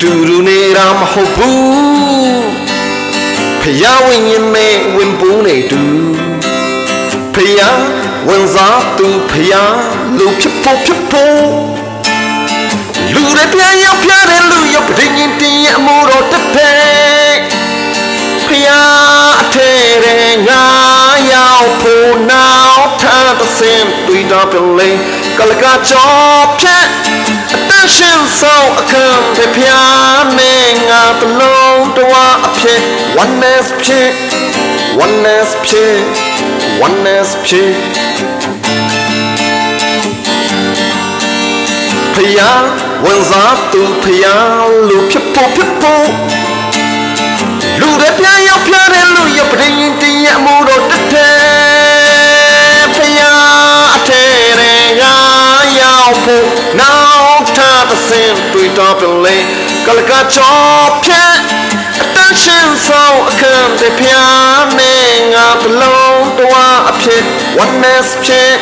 တူတူနေတာမဟုတ်ဘူးဖယားဝိညာဉ်နဲ့ဝင်ပူးနေတူဖယားဝင်စားသူဖယားလူဖြစ်ဖို့လူတွေပြန်ရောက်ပြတဲ့လူရောက်ပဋိညာဉ်တင်ရဲ့အမှုတော်တစ်ဖက်ဖယားအထဲတဲ့ငါရောက်ဖို့နောက်ထပ်တစ်ဆင့်တွေ့တော့ပြလေကလကကြောဖြတ်အတန်းရှင်ဆောင်အခမ်းဖျားနဲ့ငါတလုံးတဝအဖြစ် oneness ဖြစ် oneness ဖယားဝင်စားသူဖယားလူဖြစ်ဖို့လူတွေပြန်ရောက်ပြတဲ့လူရပရင်တင်ရမှုတော့တစ်ထဲဖယားအထဲတဲ့ငါရောက်ဖို့နောက်ထပ်တစ်ဆင့်တွေ့တော့ပြလေကလကချောဖြတ်အတန်းရှင်ဆောင်အခမ်းတဲ့ဖယားနဲ့ငါတလုံးတဝအဖြစ် oneness ဖြစ်